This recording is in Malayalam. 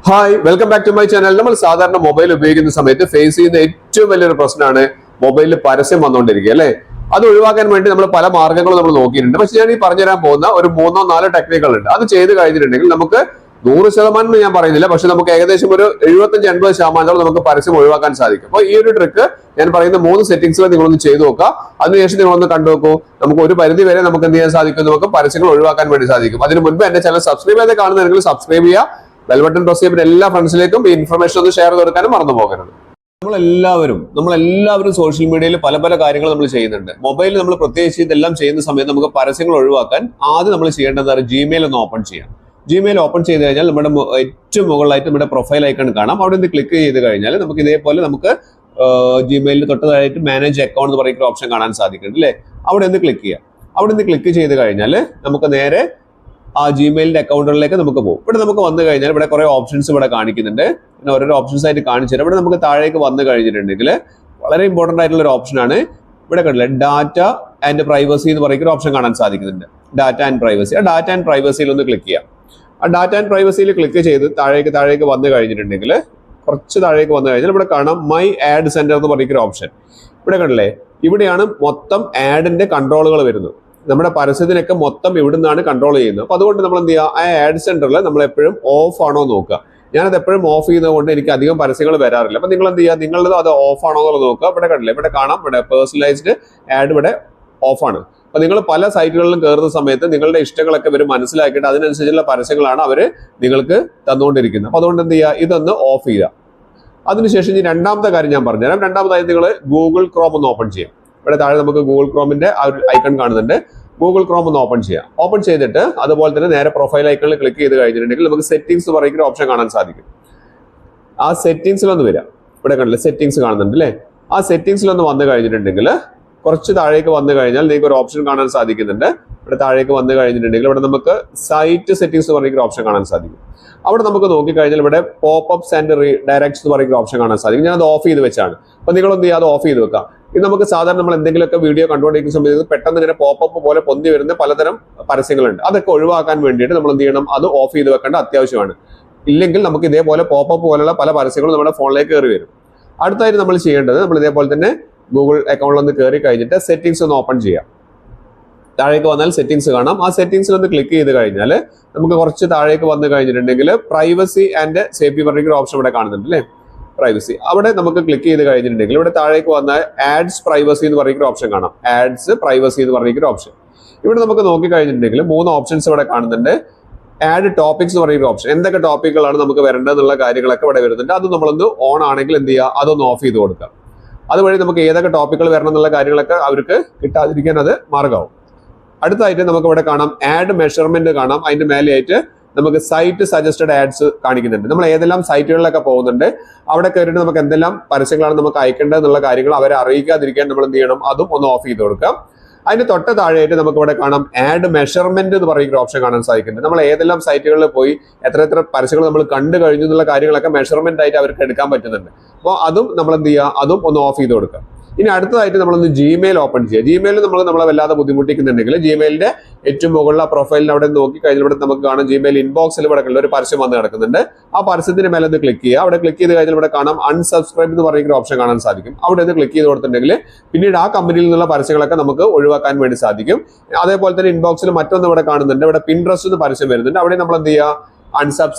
Hi welcome back to my channel. നമ്മൾ സാധാരണ മൊബൈൽ ഉപയോഗിക്കുന്ന സമയത്ത് ഫേസ് ചെയ്യുന്ന ഏറ്റവും വലിയൊരു പ്രശ്നമാണ് മൊബൈലിൽ പരസ്യം വന്നുകൊണ്ടിരിക്കുക അല്ലെ. അത് ഒഴിവാക്കാൻ വേണ്ടി നമ്മൾ പല മാർഗ്ഗങ്ങളും നമ്മൾ നോക്കിയിട്ടുണ്ട്. പക്ഷെ ഞാൻ ഈ പറഞ്ഞുതരാൻ പോകുന്ന ഒരു 3-4 ടെക്നിക്കുകൾ ഉണ്ട്. അത് ചെയ്ത് കഴിഞ്ഞിട്ടുണ്ടെങ്കിൽ നമുക്ക് 100% ഞാൻ പറയുന്നില്ല, പക്ഷെ നമുക്ക് ഏകദേശം ഒരു 75-80% നമുക്ക് പരസ്യം ഒഴിവാക്കാൻ സാധിക്കും. അപ്പോൾ ഈ ഒരു ട്രിക്ക് ഞാൻ പറയുന്ന 3 സെറ്റിംഗ്സുകൾ നിങ്ങളൊന്ന് ചെയ്തു നോക്കുക. അതിനുശേഷം നിങ്ങളൊന്ന് കണ്ടു നോക്കൂ. നമുക്ക് ഒരു പരിധി വരെ നമുക്ക് എന്ത് ചെയ്യാൻ സാധിക്കും, നമുക്ക് പരസ്യങ്ങൾ ഒഴിവാക്കാൻ വേണ്ടി സാധിക്കും. അതിന് മുൻപ് എന്റെ ചാനൽ സബ്സ്ക്രൈബ് ചെയ്ത് കാണുന്നതെങ്കിൽ സബ്സ്ക്രൈബ് ചെയ്യുക, ബെൽ ബട്ടൺ പ്രസ് ചെയ്യുമ്പോൾ എല്ലാ ഫ്രണ്ട്സിലേക്കും ഈ ഇൻഫർമേഷൻ ഒന്ന് ഷെയർ കൊടുക്കാനും മറന്നു പോകരുത്. നമ്മളെല്ലാവരും സോഷ്യൽ മീഡിയയിൽ പല പല കാര്യങ്ങൾ നമ്മൾ ചെയ്യുന്നുണ്ട്. മൊബൈലിൽ നമ്മൾ പ്രത്യേകിച്ച് ഇതെല്ലാം ചെയ്യുന്ന സമയത്ത് നമുക്ക് പരസ്യങ്ങൾ ഒഴിവാക്കാൻ ആദ്യം നമ്മൾ ചെയ്യേണ്ടത് ജിമെയിൽ ഒന്ന് ഓപ്പൺ ചെയ്യാം. ജിമെയിൽ ഓപ്പൺ ചെയ്ത് കഴിഞ്ഞാൽ നമ്മുടെ ഏറ്റവും മുകളിലായിട്ട് നമ്മുടെ പ്രൊഫൈൽ ഐക്കൺ കാണാം. അവിടെ നിന്ന് ക്ലിക്ക് ചെയ്ത് കഴിഞ്ഞാൽ നമുക്ക് ഇതേപോലെ നമുക്ക് ജിമെയിലിൽ തൊട്ടതായിട്ട് മാനേജ് അക്കൗണ്ട് എന്ന് പറയുന്ന ഓപ്ഷൻ കാണാൻ സാധിക്കുന്നുണ്ട് അല്ലേ. അവിടെ നിന്ന് ക്ലിക്ക് ചെയ്യാം. അവിടെ നിന്ന് ക്ലിക്ക് ചെയ്ത് കഴിഞ്ഞാൽ നമുക്ക് നേരെ ആ ജിമെയിലിന്റെ അക്കൗണ്ടുകളിലേക്ക് നമുക്ക് പോകും. ഇവിടെ നമുക്ക് വന്നു കഴിഞ്ഞാൽ ഇവിടെ കുറെ ഓപ്ഷൻസ് ഇവിടെ കാണിക്കുന്നുണ്ട്. പിന്നെ ഓരോരോ ഓപ്ഷൻസ് ആയിട്ട് കാണിച്ചു തരാം. ഇവിടെ നമുക്ക് താഴേക്ക് വന്നു കഴിഞ്ഞിട്ടുണ്ടെങ്കിൽ വളരെ ഇമ്പോർട്ടന്റ് ആയിട്ടുള്ള ഒരു ഓപ്ഷനാണ് ഇവിടെ കണ്ടില്ലേ, ഡാറ്റ ആൻഡ് പ്രൈവസി എന്ന് പറയുന്ന ഒരു ഓപ്ഷൻ കാണാൻ സാധിക്കുന്നുണ്ട്. Data and privacy. ആ ഡാറ്റ ആൻഡ് പ്രൈവസിയിൽ ഒന്ന് ക്ലിക്ക് ചെയ്യാം. ആ ഡാറ്റ ആൻഡ് പ്രൈവസിയിൽ ക്ലിക്ക് ചെയ്ത് താഴേക്ക് വന്നു കഴിഞ്ഞിട്ടുണ്ടെങ്കിൽ കുറച്ച് താഴേക്ക് വന്നു കഴിഞ്ഞാൽ ഇവിടെ കാണാം മൈ ആഡ് സെന്റർ എന്ന് പറയുന്ന ഒരു ഓപ്ഷൻ. ഇവിടെ കണ്ടില്ലേ, ഇവിടെയാണ് മൊത്തം ആഡിന്റെ കൺട്രോളുകൾ വരുന്നത്. നമ്മുടെ പരസ്യത്തിനൊക്കെ മൊത്തം ഇവിടെ നിന്നാണ് കൺട്രോൾ ചെയ്യുന്നത്. അപ്പൊ അതുകൊണ്ട് നമ്മൾ എന്ത് ചെയ്യുക, ആ ആഡ് സെന്ററിൽ നമ്മൾ എപ്പോഴും ഓഫ് ആണോ നോക്കുക. ഞാനത് എപ്പോഴും ഓഫ് ചെയ്യുന്നത് കൊണ്ട് എനിക്ക് അധികം പരസ്യങ്ങൾ വരാറില്ല. അപ്പൊ നിങ്ങൾ എന്ത് ചെയ്യുക, നിങ്ങളത് അത് ഓഫ് ആണോ എന്നുള്ളത് നോക്കുക. ഇവിടെ കണ്ടില്ലേ, ഇവിടെ കാണാം, ഇവിടെ പേഴ്സണലൈസ്ഡ് ആഡ് ഇവിടെ ഓഫ് ആണ്. അപ്പൊ നിങ്ങൾ പല സൈറ്റുകളിലും കയറുന്ന സമയത്ത് നിങ്ങളുടെ ഇഷ്ടങ്ങളൊക്കെ ഇവർ മനസ്സിലാക്കിയിട്ട് അതിനനുസരിച്ചുള്ള പരസ്യങ്ങളാണ് അവർ നിങ്ങൾക്ക് തന്നുകൊണ്ടിരിക്കുന്നത്. അപ്പൊ അതുകൊണ്ട് എന്ത് ചെയ്യുക, ഇതൊന്ന് ഓഫ് ചെയ്യുക. അതിനുശേഷം ഈ രണ്ടാമത്തെ കാര്യം ഞാൻ പറഞ്ഞുതരാം. രണ്ടാമതായി നിങ്ങൾ ഗൂഗിൾ ക്രോം ഒന്ന് ഓപ്പൺ ചെയ്യാം. ഇവിടെ താഴെ നമുക്ക് ഗൂഗിൾ ക്രോമിന്റെ ആ ഒരു ഐക്കൺ കാണുന്നുണ്ട്. ഗൂഗിൾ ക്രോം ഒന്ന് ഓപ്പൺ ചെയ്യാം. ഓപ്പൺ ചെയ്തിട്ട് അതുപോലെ തന്നെ നേരെ പ്രൊഫൈൽ ഐക്കണിൽ ക്ലിക്ക് ചെയ്ത് കഴിഞ്ഞിട്ടുണ്ടെങ്കിൽ നമുക്ക് സെറ്റിംഗ്സ് പറയുന്ന ഓപ്ഷൻ കാണാൻ സാധിക്കും. ആ സെറ്റിംഗ്സിലൊന്ന് വരാം. ഇവിടെ കണ്ടില്ലേ, സെറ്റിംഗ്സ് കാണുന്നുണ്ട് അല്ലേ. ആ സെറ്റിംഗ്സിലൊന്ന് വന്നു കഴിഞ്ഞിട്ടുണ്ടെങ്കിൽ കുറച്ച് താഴേക്ക് വന്നു കഴിഞ്ഞാൽ നിങ്ങൾക്ക് ഒരു ഓപ്ഷൻ കാണാൻ സാധിക്കുന്നുണ്ട്. ഇവിടെ താഴേക്ക് വന്നു കഴിഞ്ഞിട്ടുണ്ടെങ്കിൽ ഇവിടെ നമുക്ക് സൈറ്റ് സെറ്റിംഗ്സ് പറയുന്ന ഓപ്ഷൻ കാണാൻ സാധിക്കും. അവിടെ നമുക്ക് നോക്കിക്കഴിഞ്ഞാൽ ഇവിടെ പോപ്പ് ആൻഡ് ഡയറക്ട്സ് എന്ന് പറയുന്ന ഓപ്ഷൻ കാണാൻ സാധിക്കും. ഞാൻ അത് ഓഫ് ചെയ്ത് വെച്ചാണ്. അപ്പൊ നിങ്ങൾ എന്ത് ചെയ്യുക, അത് ഓഫ് ചെയ്ത് വെക്കാം. ഇത് നമുക്ക് സാധാരണ നമ്മൾ എന്തെങ്കിലുമൊക്കെ വീഡിയോ കണ്ടുകൊണ്ടിരിക്കുന്ന സമയത്ത് പെട്ടെന്ന് ഇങ്ങനെ പോപ്പ് പോലെ പൊന്തി വരുന്ന പലതരം പരസ്യങ്ങളുണ്ട്. അതൊക്കെ ഒഴിവാക്കാൻ വേണ്ടിയിട്ട് നമ്മൾ എന്ത് ചെയ്യണം, അത് ഓഫ് ചെയ്ത് വെക്കേണ്ട അത്യാവശ്യമാണ്. ഇല്ലെങ്കിൽ നമുക്ക് ഇതേപോലെ പോപ്പ് പോലുള്ള പല പരസ്യങ്ങളും നമ്മുടെ ഫോണിലേക്ക് കയറി വരും. അടുത്തായിട്ട് നമ്മൾ ചെയ്യേണ്ടത്, നമ്മൾ ഇതേപോലെ തന്നെ ഗൂഗിൾ അക്കൗണ്ടിൽ ഒന്ന് കയറി കഴിഞ്ഞിട്ട് സെറ്റിംഗ്സ് ഒന്ന് ഓപ്പൺ ചെയ്യാം. താഴേക്ക് വന്നാൽ സെറ്റിംഗ്സ് കാണാം. ആ സെറ്റിംഗ്സിൽ ഒന്ന് ക്ലിക്ക് ചെയ്ത് കഴിഞ്ഞാൽ നമുക്ക് കുറച്ച് താഴേക്ക് വന്നു കഴിഞ്ഞിട്ടുണ്ടെങ്കിൽ പ്രൈവസി ആൻഡ് സേഫ്റ്റി പറയുന്ന ഓപ്ഷൻ ഇവിടെ കാണുന്നുണ്ട് അല്ലേ, പ്രൈവസി. അവിടെ നമുക്ക് ക്ലിക്ക് ചെയ്ത് കഴിഞ്ഞിട്ടുണ്ടെങ്കിൽ ഇവിടെ താഴേക്ക് വന്നാൽ ആഡ്സ് പ്രൈവസി എന്ന് പറയുന്ന ഓപ്ഷൻ കാണാം. ആഡ്സ് പ്രൈവസി എന്ന് പറയുന്ന ഓപ്ഷൻ. ഇവിടെ നമുക്ക് നോക്കി കഴിഞ്ഞിട്ടുണ്ടെങ്കിൽ 3 ഓപ്ഷൻസ് ഇവിടെ കാണുന്നുണ്ട്. ആഡ് ടോപ്പിക്സ് എന്ന് പറയുന്ന ഓപ്ഷൻ. എന്തൊക്കെ ടോപ്പിക്കുകളാണ് നമുക്ക് വരേണ്ടതെന്നുള്ള കാര്യങ്ങളൊക്കെ ഇവിടെ വരുന്നുണ്ട്. അത് നമ്മളൊന്ന് ഓൺ ആണെങ്കിൽ എന്ത് ചെയ്യുക, അതൊന്ന് ഓഫ് ചെയ്ത് കൊടുക്കുക. അതുവഴി നമുക്ക് ഏതൊക്കെ ടോപ്പിക്കുകൾ വരണം എന്നുള്ള കാര്യങ്ങളൊക്കെ അവർക്ക് കിട്ടാതിരിക്കാൻ അത് മാർഗമാവും. അടുത്തായിട്ട് നമുക്ക് ഇവിടെ കാണാം ആഡ് മെഷർമെന്റ് കാണാം. അതിന്റെ മേലെയായിട്ട് നമുക്ക് സൈറ്റ് സജസ്റ്റഡ് ആഡ്സ് കാണിക്കുന്നുണ്ട്. നമ്മൾ ഏതെല്ലാം സൈറ്റുകളിലൊക്കെ പോകുന്നുണ്ട് അവിടെ കയറിയിട്ട് നമുക്ക് എന്തെല്ലാം പരസ്യങ്ങളാണ് നമുക്ക് അയക്കേണ്ടത് എന്നുള്ള കാര്യങ്ങൾ അവരെ അറിയിക്കാതിരിക്കാൻ നമ്മൾ എന്ത് ചെയ്യണം, അതും ഒന്ന് ഓഫ് ചെയ്ത് കൊടുക്കാം. അതിന് തൊട്ട് താഴെയായിട്ട് നമുക്ക് ഇവിടെ കാണാം ആഡ് മെഷർമെന്റ് എന്ന് പറയുന്ന ഓപ്ഷൻ കാണാൻ സാധിക്കുന്നുണ്ട്. നമ്മൾ ഏതെല്ലാം സൈറ്റുകളിൽ പോയി എത്ര പരസ്യങ്ങൾ നമ്മൾ കണ്ടു കഴിഞ്ഞു എന്നുള്ള കാര്യങ്ങളൊക്കെ മെഷർമെന്റ് ആയിട്ട് അവർക്ക് എടുക്കാൻ പറ്റുന്നുണ്ട്. അപ്പോൾ അതും നമ്മൾ എന്ത് ചെയ്യുക, അതും ഒന്ന് ഓഫ് ചെയ്ത് കൊടുക്കാം. ഇനി അടുത്തതായിട്ട് നമ്മളൊന്ന് ജിമെയിൽ ഓപ്പൺ ചെയ്യുക. ജിമെയിൽ നമ്മളെ വല്ലാതെ ബുദ്ധിമുട്ടിക്കുന്നുണ്ടെങ്കിൽ ജിമെയിലിന്റെ ഏറ്റവും മുകളിലെ പ്രൊഫൈലിൽ അവിടെ നോക്കി കഴിഞ്ഞാൽ ഇവിടെ നമുക്ക് കാണാം ജിമെയിൽ ഇൻബോക്സിൽ ഇവിടെ ഒരു പരസ്യം വന്ന് കിടക്കുന്നുണ്ട്. ആ പരസ്യത്തിന് മേലെ ഒന്ന് ക്ലിക്ക് ചെയ്യുക. അവിടെ ക്ലിക്ക് ചെയ്ത് കഴിഞ്ഞാൽ ഇവിടെ കാണാം അൺസബ്സ്ക്രൈബ് എന്ന് പറയുന്ന ഓപ്ഷൻ കാണാൻ സാധിക്കും. അവിടെ ഒന്ന് ക്ലിക്ക് ചെയ്ത് കൊടുത്തിട്ടുണ്ടെങ്കിൽ പിന്നീട് ആ കമ്പനിയിൽ നിന്നുള്ള പരസ്യങ്ങളൊക്കെ നമുക്ക് ഒഴിവാക്കാൻ വേണ്ടി സാധിക്കും. അതേപോലെ തന്നെ ഇൻബോക്സിൽ മറ്റൊന്ന് ഇവിടെ കാണുന്നുണ്ട്. ഇവിടെ പിൻട്രസ്റ്റ് എന്ന് പരസ്യം വരുന്നുണ്ട്. അവിടെ നമ്മൾ എന്ത് ചെയ്യുക, അൺസബ്സ്ക്രൈബ്